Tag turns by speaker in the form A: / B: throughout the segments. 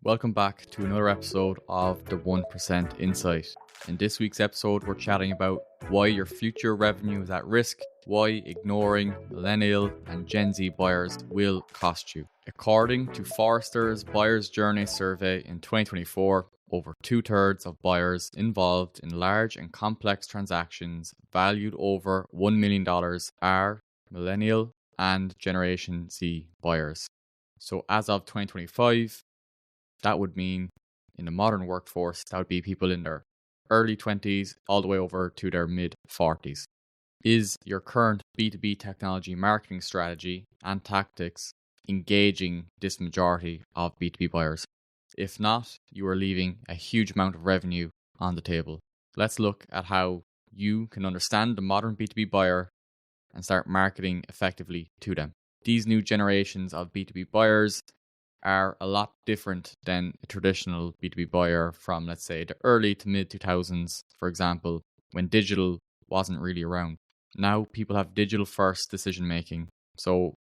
A: Welcome back to another episode of the 1% Insight. In this week's episode, we're chatting about why your future revenue is at risk, why ignoring Millennial and Gen Z buyers will cost you. According to Forrester's Buyer's Journey survey in 2024, over 2/3 of buyers involved in large and complex transactions valued over $1 million are Millennial and Generation Z buyers. So as of 2025, that would mean in the modern workforce, that would be people in their early 20s all the way over to their mid 40s. Is your current B2B technology marketing strategy and tactics engaging this majority of B2B buyers? If not, you are leaving a huge amount of revenue on the table. Let's look at how you can understand the modern B2B buyer and start marketing effectively to them. These new generations of B2B buyers are a lot different than a traditional B2B buyer from, let's say, the early to mid 2000s, for example, when digital wasn't really around. Now people have digital first decision making. So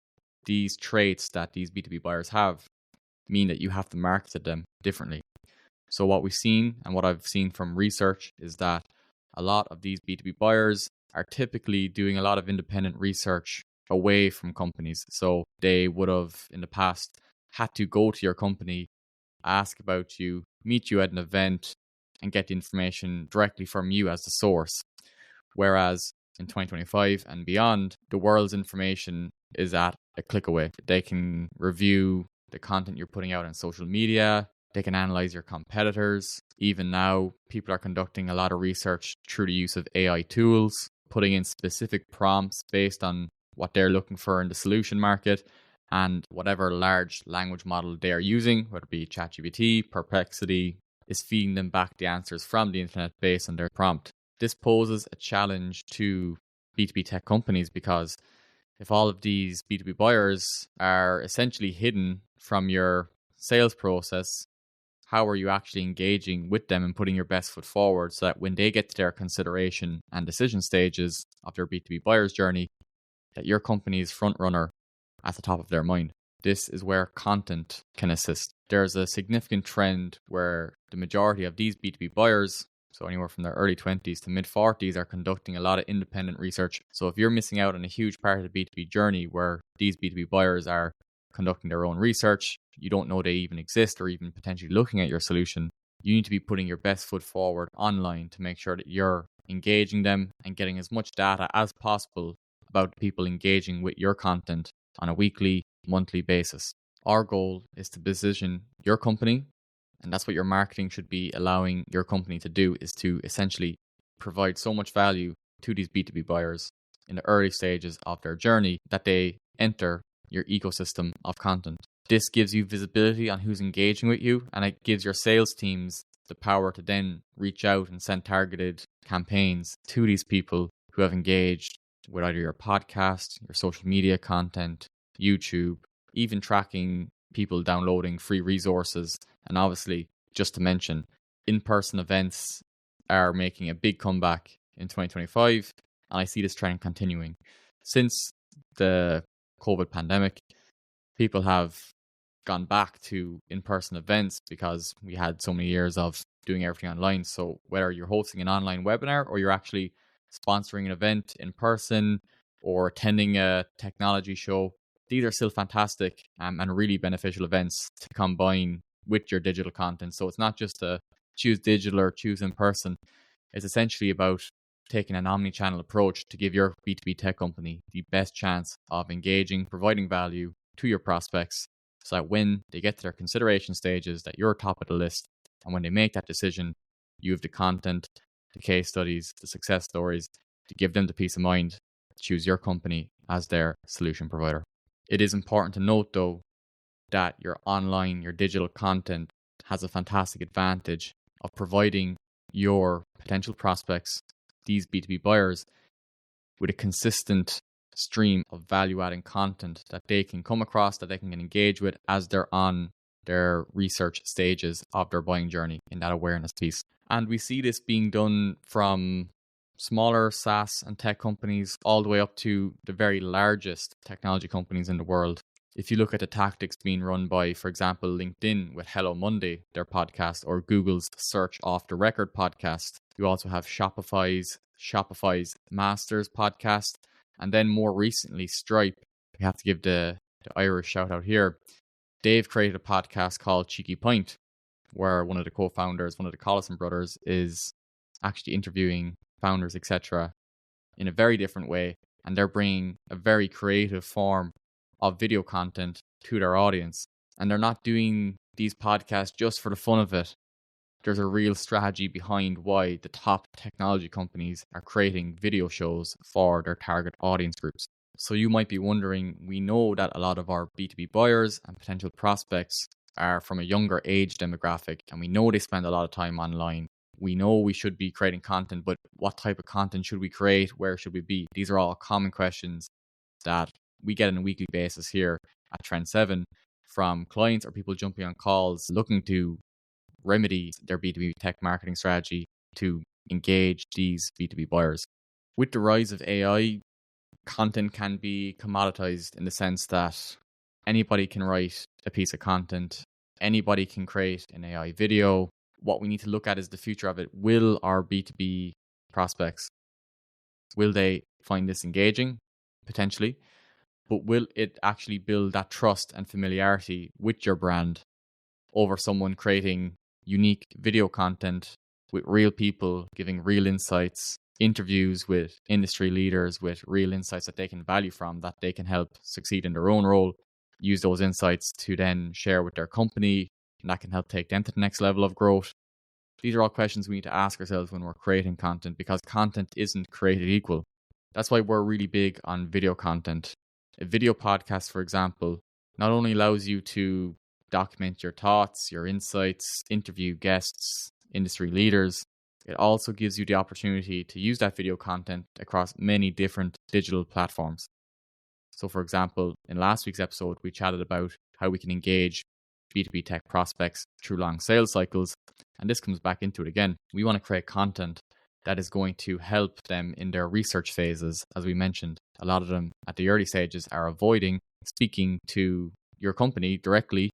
A: these traits that these B2B buyers have mean that you have to market to them differently. So what we've seen and what I've seen from research is that a lot of these B2B buyers are typically doing a lot of independent research away from companies. So they would have in the past had to go to your company, ask about you, meet you at an event, and get the information directly from you as the source. Whereas in 2025 and beyond, the world's information is at a click away. They can review the content you're putting out on social media. They can analyze your competitors. Even now, people are conducting a lot of research through the use of AI tools, putting in specific prompts based on what they're looking for in the solution market. And whatever large language model they are using, whether it be ChatGPT, Perplexity, is feeding them back the answers from the internet based on their prompt. This poses a challenge to B2B tech companies because if all of these B2B buyers are essentially hidden from your sales process, how are you actually engaging with them and putting your best foot forward so that when they get to their consideration and decision stages of their B2B buyer's journey, that your company is front runner at the top of their mind? This is where content can assist. There's a significant trend where the majority of these B2B buyers, so anywhere from their early 20s to mid 40s, are conducting a lot of independent research. So if you're missing out on a huge part of the B2B journey where these B2B buyers are conducting their own research, you don't know they even exist or even potentially looking at your solution, you need to be putting your best foot forward online to make sure that you're engaging them and getting as much data as possible about people engaging with your content on a weekly, monthly basis. Our goal is to position your company, and that's what your marketing should be allowing your company to do, is to essentially provide so much value to these B2B buyers in the early stages of their journey that they enter your ecosystem of content. This gives you visibility on who's engaging with you, and it gives your sales teams the power to then reach out and send targeted campaigns to these people who have engaged with either your podcast, your social media content, YouTube, even tracking people downloading free resources. And obviously, just to mention, in-person events are making a big comeback in 2025, and I see this trend continuing. Since the COVID pandemic, people have gone back to in-person events because we had so many years of doing everything online. So whether you're hosting an online webinar or you're actually sponsoring an event in person or attending a technology show, these are still fantastic and really beneficial events to combine with your digital content. So it's not just to choose digital or choose in person. It's essentially about taking an omni-channel approach to give your B2B tech company the best chance of engaging, providing value to your prospects so that when they get to their consideration stages, that you're top of the list. And when they make that decision, you have the content, the case studies, the success stories to give them the peace of mind to choose your company as their solution provider. It is important to note, though, that your online, your digital content has a fantastic advantage of providing your potential prospects, these B2B buyers, with a consistent stream of value-adding content that they can come across, that they can engage with as they're on their research stages of their buying journey in that awareness piece. And we see this being done from smaller SaaS and tech companies all the way up to the very largest technology companies in the world. If you look at the tactics being run by, for example, LinkedIn with Hello Monday, their podcast, or Google's Search Off the Record podcast, you also have Shopify's Masters podcast, and then more recently, Stripe. We have to give the Irish shout out here. They've created a podcast called Cheeky Pint, where one of the co-founders, one of the Collison brothers, is actually interviewing founders, etc., in a very different way, and they're bringing a very creative form of video content to their audience. And they're not doing these podcasts just for the fun of it. There's a real strategy behind why the top technology companies are creating video shows for their target audience groups. So you might be wondering, we know that a lot of our B2B buyers and potential prospects are from a younger age demographic, and we know they spend a lot of time online. We know we should be creating content, but what type of content should we create? Where should we be? These are all common questions that we get on a weekly basis here at Trend 7 from clients or people jumping on calls looking to remedy their B2B tech marketing strategy to engage these B2B buyers. With the rise of AI, content can be commoditized in the sense that anybody can write a piece of content, anybody can create an AI video. What we need to look at is the future of it. Will our B2B prospects, will they find this engaging? Potentially. But will it actually build that trust and familiarity with your brand over someone creating unique video content with real people, giving real insights, interviews with industry leaders with real insights that they can value from, that they can help succeed in their own role, use those insights to then share with their company, and that can help take them to the next level of growth? These are all questions we need to ask ourselves when we're creating content, because content isn't created equal. That's why we're really big on video content. A video podcast, for example, not only allows you to document your thoughts, your insights, interview guests, industry leaders, it also gives you the opportunity to use that video content across many different digital platforms. So, for example, in last week's episode, we chatted about how we can engage B2B tech prospects through long sales cycles. And this comes back into it again. We want to create content that is going to help them in their research phases. As we mentioned, a lot of them at the early stages are avoiding speaking to your company directly.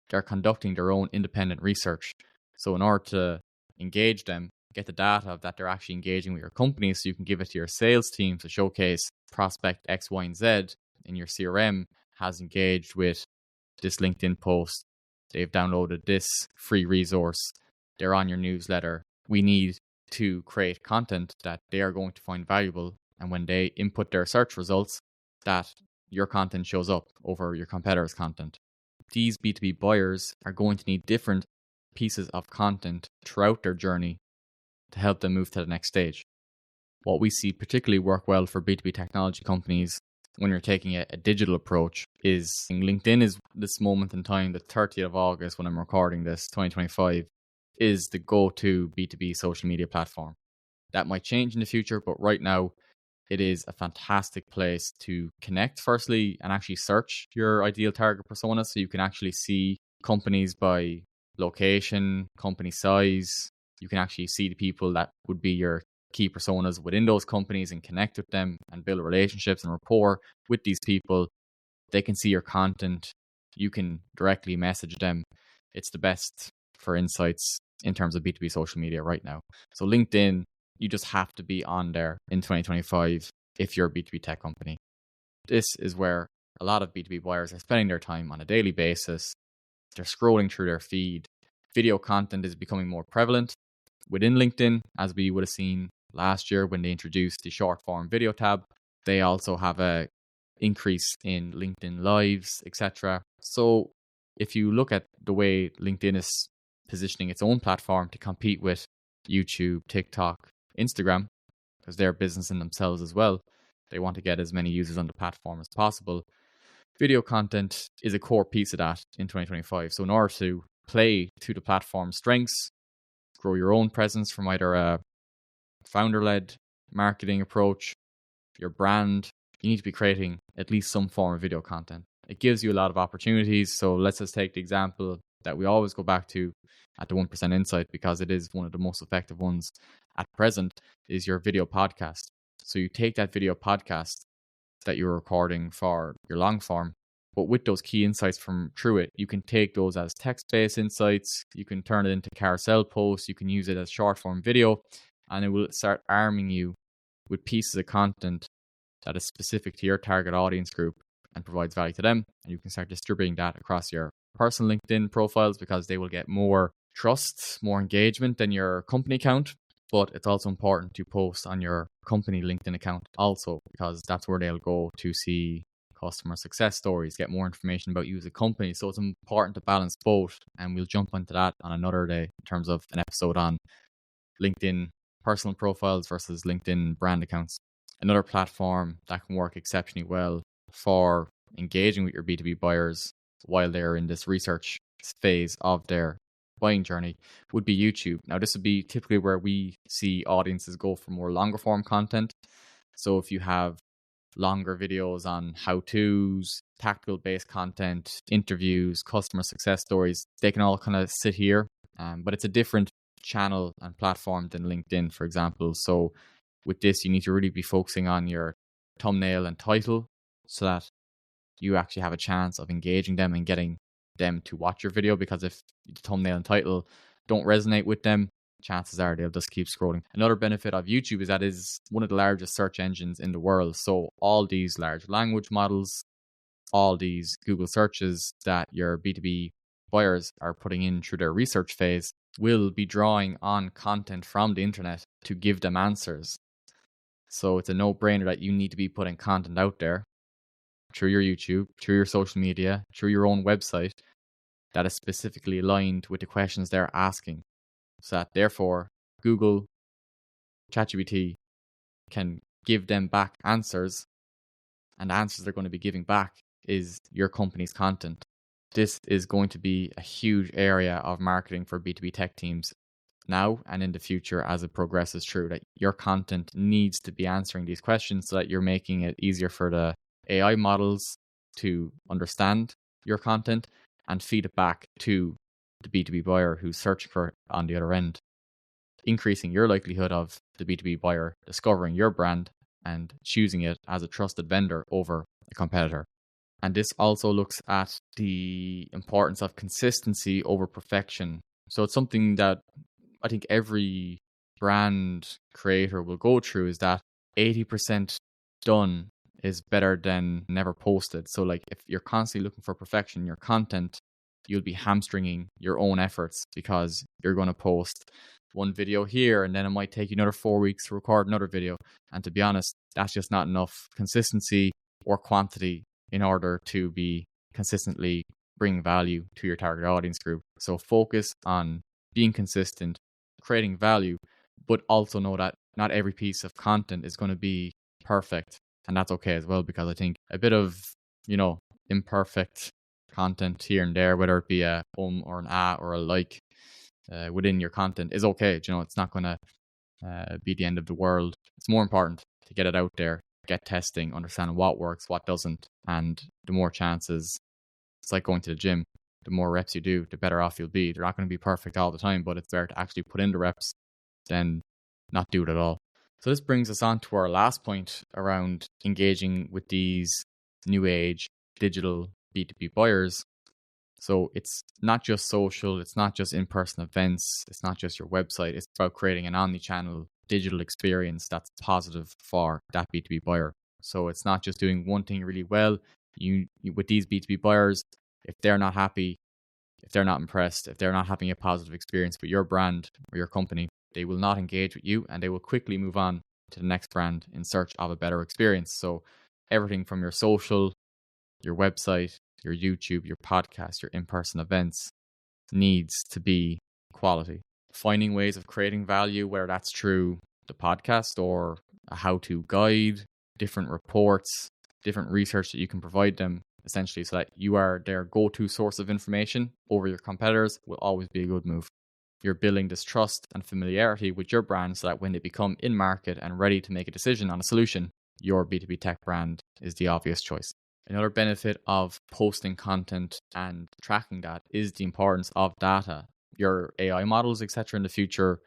A: They're conducting their own independent research. So in order to engage them, get the data of that they're actually engaging with your company, so you can give it to your sales team to showcase prospect X, Y, and Z in your CRM has engaged with this LinkedIn post. They've downloaded this free resource. They're on your newsletter. We need to create content that they are going to find valuable. And when they input their search results, that your content shows up over your competitors' content. These B2B buyers are going to need different pieces of content throughout their journey to help them move to the next stage. What we see particularly work well for B2B technology companies when you're taking a digital approach is LinkedIn is this moment in time, the 30th of August when I'm recording this, 2025, is the go-to B2B social media platform. That might change in the future, but right now it is a fantastic place to connect firstly and actually search your ideal target persona, so you can actually see companies by location, company size. You can actually see the people that would be your key personas within those companies and connect with them and build relationships and rapport with these people. They can see your content. You can directly message them. It's the best for insights in terms of B2B social media right now. So LinkedIn, you just have to be on there in 2025 if you're a B2B tech company. This is where a lot of B2B buyers are spending their time on a daily basis. They're scrolling through their feed. Video content is becoming more prevalent within LinkedIn, as we would have seen last year when they introduced the short form video tab. They also have a increase in LinkedIn lives, etc. So if you look at the way LinkedIn is positioning its own platform to compete with YouTube, TikTok, Instagram, because they're business in themselves as well, they want to get as many users on the platform as possible. Video content is a core piece of that in 2025. So in order to play to the platform's strengths, grow your own presence from either a founder-led marketing approach, your brand, you need to be creating at least some form of video content. It gives you a lot of opportunities. So let's just take the example that we always go back to at the 1% Insight, because it is one of the most effective ones at present, is your video podcast. So you take that video podcast that you're recording for your long form, But with those key insights from through it, you can take those as text-based insights, you can turn it into carousel posts, you can use it as short form video, and it will start arming you with pieces of content that is specific to your target audience group and provides value to them. And you can start distributing that across your personal LinkedIn profiles because they will get more trust, more engagement than your company account. But it's also important to post on your company LinkedIn account also, because that's where they'll go to see customer success stories, get more information about you as a company. So it's important to balance both. And we'll jump into that on another day in terms of an episode on LinkedIn personal profiles versus LinkedIn brand accounts. Another platform that can work exceptionally well for engaging with your B2B buyers while they're in this research phase of their buying journey would be YouTube. Now, this would be typically where we see audiences go for more longer form content. So if you have longer videos on how-tos, tactical based content, interviews, customer success stories, they can all kind of sit here. But it's a different channel and platform than LinkedIn, for example. So with this, you need to really be focusing on your thumbnail and title so that you actually have a chance of engaging them and getting them to watch your video, because if the thumbnail and title don't resonate with them, chances are they'll just keep scrolling. Another benefit of YouTube is that it is one of the largest search engines in the world. So all these large language models, all these Google searches that your B2B buyers are putting in through their research phase will be drawing on content from the internet to give them answers. So it's a no-brainer that you need to be putting content out there through your YouTube, through your social media, through your own website that is specifically aligned with the questions they're asking. So that therefore Google, ChatGPT can give them back answers, and the answers they're going to be giving back is your company's content. This is going to be a huge area of marketing for B2B tech teams now and in the future as it progresses through, that your content needs to be answering these questions so that you're making it easier for the AI models to understand your content and feed it back to the B2B buyer who's searching for it on the other end, increasing your likelihood of the B2B buyer discovering your brand and choosing it as a trusted vendor over a competitor. And this also looks at the importance of consistency over perfection. So it's something that I think every brand creator will go through, is that 80% done is better than never posted. So like if you're constantly looking for perfection in your content, you'll be hamstringing your own efforts because you're going to post one video here and then it might take you another 4 weeks to record another video. And to be honest, that's just not enough consistency or quantity in order to be consistently bring value to your target audience group. So focus on being consistent, creating value, but also know that not every piece of content is going to be perfect. And that's okay as well, because I think a bit of, imperfect content here and there, whether it be a or an or a like within your content is okay. It's not going to be the end of the world. It's more important to get it out there, get testing, understanding what works, what doesn't. And the more chances, it's like going to the gym. The more reps you do, the better off you'll be. They're not going to be perfect all the time, but it's better to actually put in the reps than not do it at all. So this brings us on to our last point around engaging with these new age digital B2B buyers. So it's not just social, it's not just in-person events, it's not just your website, it's about creating an omni-channel digital experience that's positive for that B2B buyer. So it's not just doing one thing really well. You with these B2B buyers, if they're not happy, if they're not impressed, if they're not having a positive experience with your brand or your company, they will not engage with you and they will quickly move on to the next brand in search of a better experience. So everything from your social, your website, your YouTube, your podcast, your in-person events needs to be quality. Finding ways of creating value, whether that's through the podcast or a how-to guide, different reports, different research that you can provide them, essentially, so that you are their go-to source of information over your competitors, will always be a good move. You're building this trust and familiarity with your brand so that when they become in market and ready to make a decision on a solution, your B2B tech brand is the obvious choice. Another benefit of posting content and tracking that is the importance of data. Your AI models, etc., in the future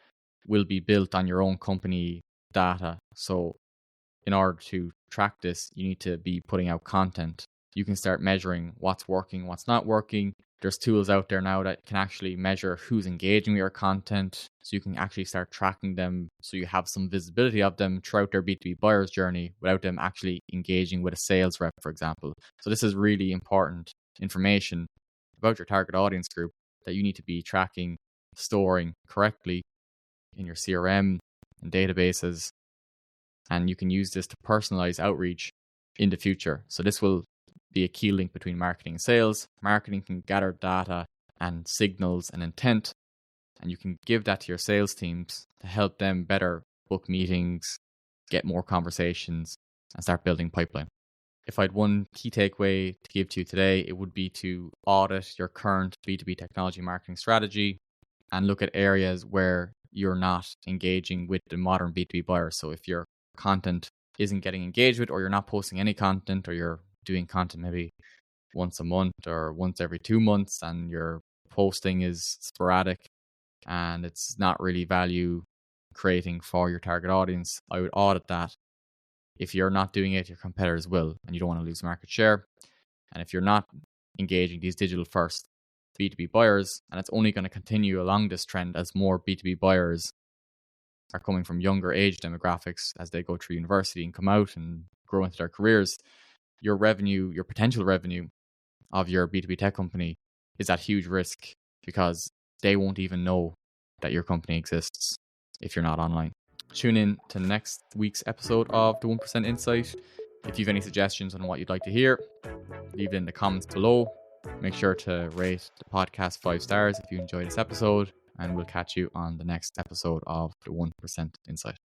A: will be built on your own company data. So in order to track this, you need to be putting out content. you can start measuring what's working, what's not working. There's tools out there now that can actually measure who's engaging with your content. So you can actually start tracking them so you have some visibility of them throughout their B2B buyer's journey without them actually engaging with a sales rep, for example. So this is really important information about your target audience group that you need to be tracking, storing correctly in your CRM and databases. And you can use this to personalize outreach in the future. So this will be a key link between marketing and sales. Marketing can gather data and signals and intent, and you can give that to your sales teams to help them better book meetings, get more conversations, and start building pipeline. If I had one key takeaway to give to you today, it would be to audit your current B2B technology marketing strategy and look at areas where you're not engaging with the modern B2B buyer. So if your content isn't getting engaged with, or you're not posting any content, or you're doing content maybe once a month or once every 2 months, and your posting is sporadic and it's not really value creating for your target audience, I would audit that. If you're not doing it, your competitors will, and you don't want to lose market share. And if you're not engaging these digital first B2B buyers, and it's only going to continue along this trend as more B2B buyers are coming from younger age demographics as they go through university and come out and grow into their careers, your revenue, your potential revenue of your B2B tech company is at huge risk because they won't even know that your company exists if you're not online. Tune in to next week's episode of the 1% Insight. If you have any suggestions on what you'd like to hear, leave it in the comments below. Make sure to rate the podcast 5 stars if you enjoyed this episode, and we'll catch you on the next episode of the 1% Insight.